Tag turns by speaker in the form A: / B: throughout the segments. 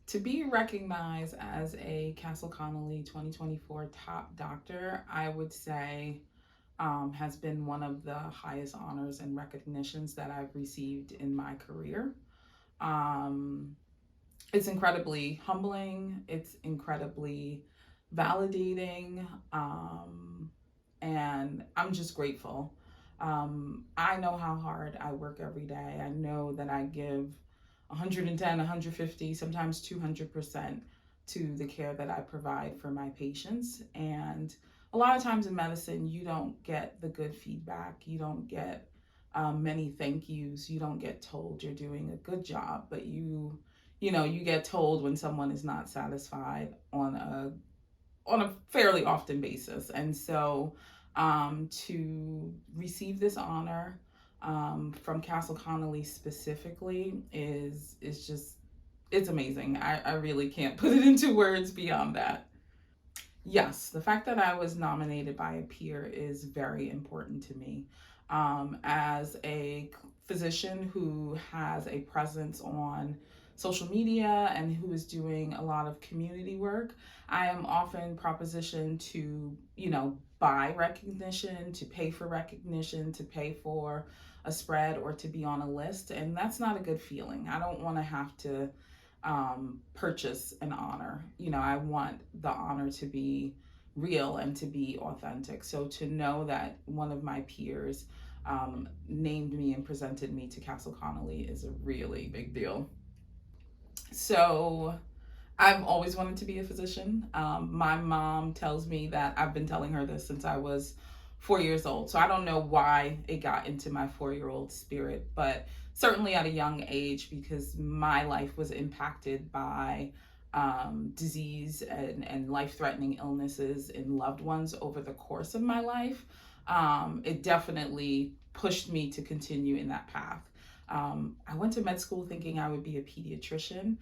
A: To be recognized as a Castle Connolly 2024 top doctor, I would say has been one of the highest honors and recognitions that I've received in my career. Um, it's incredibly humbling, it's incredibly validating, and I'm just grateful. I know how hard I work every day. I know that I give 110, 150, sometimes 200% to the care that I provide for my patients. And a lot of times in medicine, you don't get the good feedback. You don't get many thank yous. You don't get told you're doing a good job, but you get told when someone is not satisfied on a fairly often basis. And so to receive this honor from Castle Connolly specifically is just it's amazing. I really can't put it into words beyond that. Yes, the fact that I was nominated by a peer is very important to me. As a physician who has a presence on social media and who is doing a lot of community work, I am often propositioned to, buy recognition, to pay for recognition, to pay for a spread or to be on a list. And that's not a good feeling. I don't want to have to purchase an honor. I want the honor to be real and to be authentic. So to know that one of my peers named me and presented me to Castle Connolly is a really big deal. So I've always wanted to be a physician. My mom tells me that I've been telling her this since I was 4 years old. So I don't know why it got into my 4 year old spirit, but certainly at a young age because my life was impacted by disease and life threatening illnesses in loved ones over the course of my life. It definitely pushed me to continue in that path. I went to med school thinking I would be a pediatrician,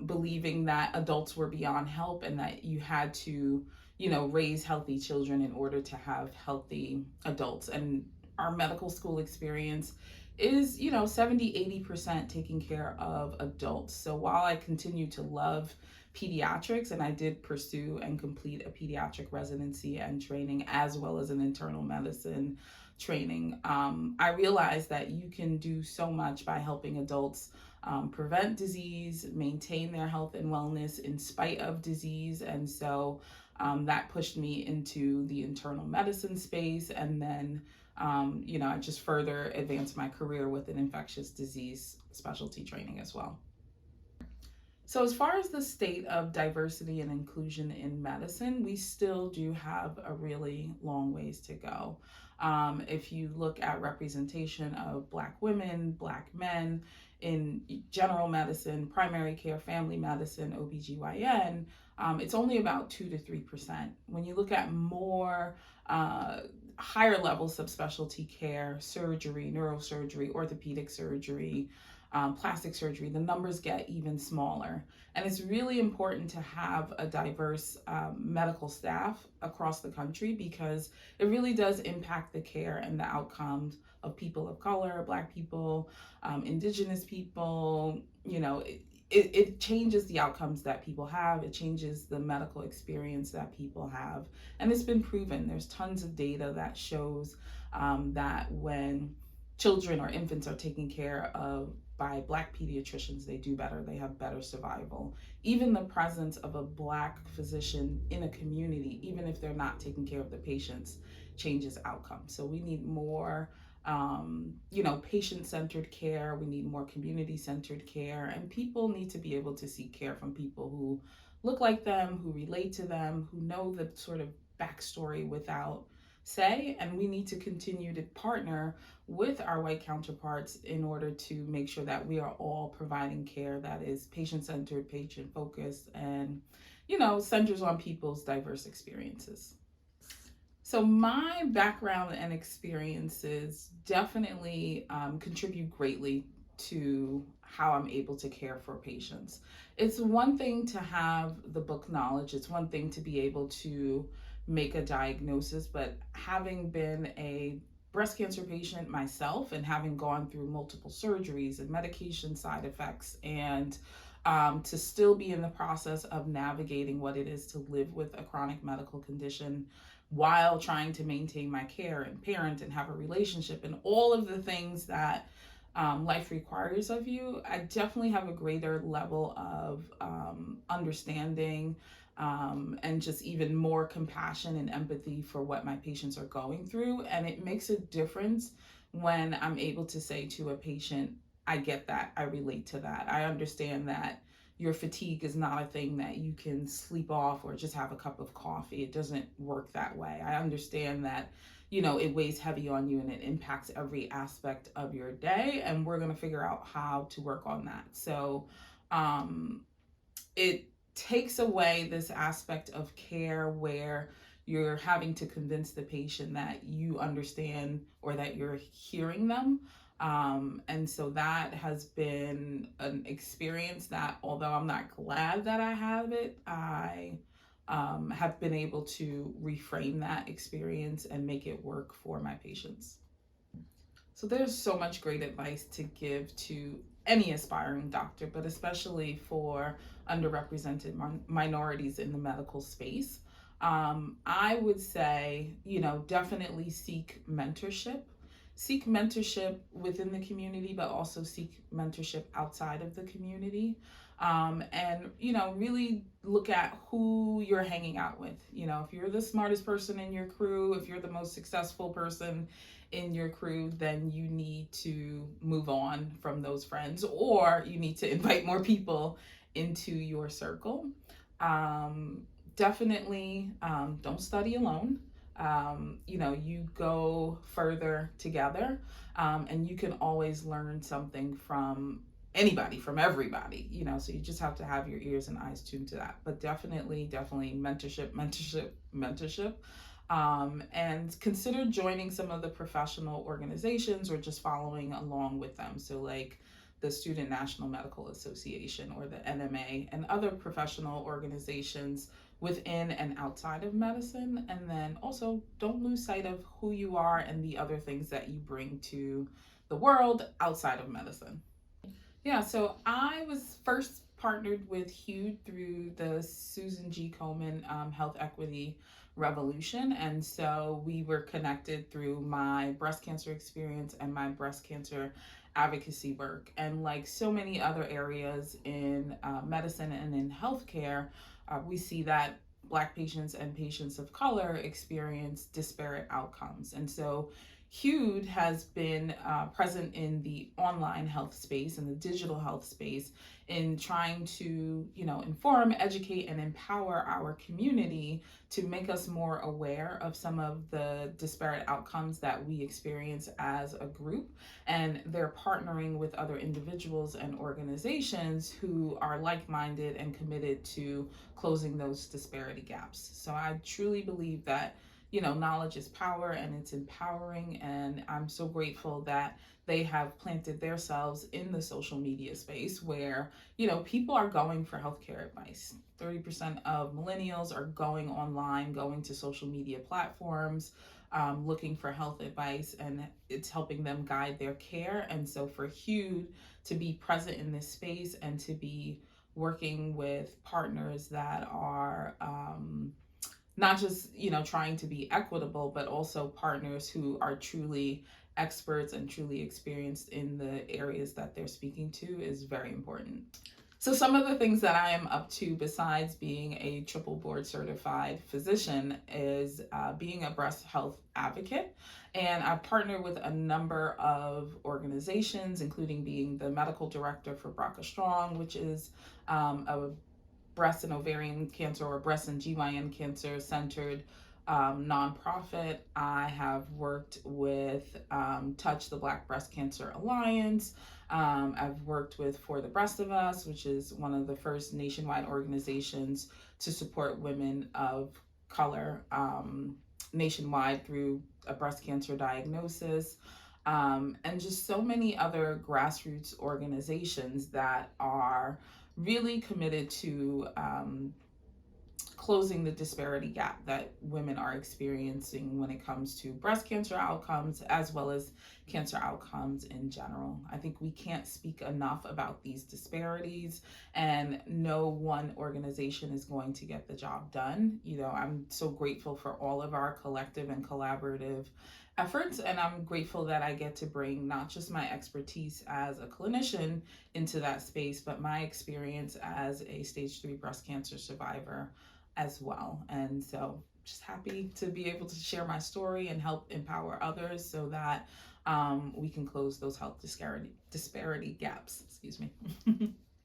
A: believing that adults were beyond help and that you had to, raise healthy children in order to have healthy adults. And our medical school experience is, 70-80% taking care of adults. So while I continue to love pediatrics, and I did pursue and complete a pediatric residency and training as well as an internal medicine training, I realized that you can do so much by helping adults prevent disease, maintain their health and wellness in spite of disease. And so that pushed me into the internal medicine space. And then, I just further advanced my career with an infectious disease specialty training as well. So, as far as the state of diversity and inclusion in medicine, we still do have a really long ways to go. If you look at representation of Black women, Black men in general medicine, primary care, family medicine, OBGYN, it's only about 2 to 3%. When you look at more higher levels of specialty care, surgery, neurosurgery, orthopedic surgery, plastic surgery, the numbers get even smaller. And it's really important to have a diverse medical staff across the country because it really does impact the care and the outcomes of people of color, Black people, Indigenous people. It changes the outcomes that people have. It changes the medical experience that people have. And it's been proven. There's tons of data that shows that when children or infants are taken care of by Black pediatricians, they do better. They have better survival. Even the presence of a Black physician in a community, even if they're not taking care of the patients, changes outcomes. So we need more patient-centered care. We need more community-centered care, and people need to be able to seek care from people who look like them, who relate to them, who know the sort of backstory without say. And we need to continue to partner with our white counterparts in order to make sure that we are all providing care that is patient-centered, patient-focused, and centers on people's diverse experiences. So my background and experiences definitely contribute greatly to how I'm able to care for patients. It's one thing to have the book knowledge. It's one thing to be able to make a diagnosis, but having been a breast cancer patient myself and having gone through multiple surgeries and medication side effects and to still be in the process of navigating what it is to live with a chronic medical condition while trying to maintain my care and parent and have a relationship and all of the things that life requires of you. I definitely have a greater level of understanding and just even more compassion and empathy for what my patients are going through. And it makes a difference when I'm able to say to a patient, I get that, I relate to that, I understand that your fatigue is not a thing that you can sleep off or just have a cup of coffee. It doesn't work that way. I understand that, you know, it weighs heavy on you and it impacts every aspect of your day, and we're going to figure out how to work on that. So it takes away this aspect of care where you're having to convince the patient that you understand or that you're hearing them. And so that has been an experience that, although I'm not glad that I have it, I have been able to reframe that experience and make it work for my patients. So there's so much great advice to give to any aspiring doctor, but especially for underrepresented minorities in the medical space. I would say, you know, definitely seek mentorship. Seek mentorship within the community, but also seek mentorship outside of the community. And, you know, really look at who you're hanging out with. You know, if you're the smartest person in your crew, if you're the most successful person in your crew, then you need to move on from those friends, or you need to invite more people into your circle. Definitely don't study alone. You know, you go further together, and you can always learn something from anybody, from everybody, you know, so you just have to have your ears and eyes tuned to that. But definitely mentorship. And consider joining some of the professional organizations or just following along with them. So like the Student National Medical Association or the NMA and other professional organizations within and outside of medicine. And then also don't lose sight of who you are and the other things that you bring to the world outside of medicine. Yeah, so I was first partnered with Hugh through the Susan G. Komen Health Equity Revolution. And so we were connected through my breast cancer experience and my breast cancer advocacy work. And like so many other areas in medicine and in healthcare, we see that Black patients and patients of color experience disparate outcomes. And so Hude has been present in the online health space and the digital health space in trying to, you know, inform, educate, and empower our community to make us more aware of some of the disparate outcomes that we experience as a group. And they're partnering with other individuals and organizations who are like-minded and committed to closing those disparity gaps. So I truly believe that, you know, knowledge is power and it's empowering. And I'm so grateful that they have planted themselves in the social media space where, you know, people are going for healthcare advice. 30% of millennials are going online, going to social media platforms, looking for health advice, and it's helping them guide their care. And so for Hugh to be present in this space and to be working with partners that are not just, you know, trying to be equitable, but also partners who are truly experts and truly experienced in the areas that they're speaking to is very important. So some of the things that I am up to besides being a triple board certified physician is being a breast health advocate. And I've partnered with a number of organizations, including being the medical director for BRCA Strong, which is a breast and ovarian cancer or breast and GYN cancer centered nonprofit. I have worked with Touch the Black Breast Cancer Alliance. I've worked with For the Breast of Us, which is one of the first nationwide organizations to support women of color nationwide through a breast cancer diagnosis. And just so many other grassroots organizations that are really committed to closing the disparity gap that women are experiencing when it comes to breast cancer outcomes as well as cancer outcomes in general. I think we can't speak enough about these disparities, and no one organization is going to get the job done. I'm so grateful for all of our collective and collaborative efforts, and I'm grateful that I get to bring not just my expertise as a clinician into that space, but my experience as a stage 3 breast cancer survivor as well. And so just happy to be able to share my story and help empower others so that we can close those health disparity gaps. Excuse me.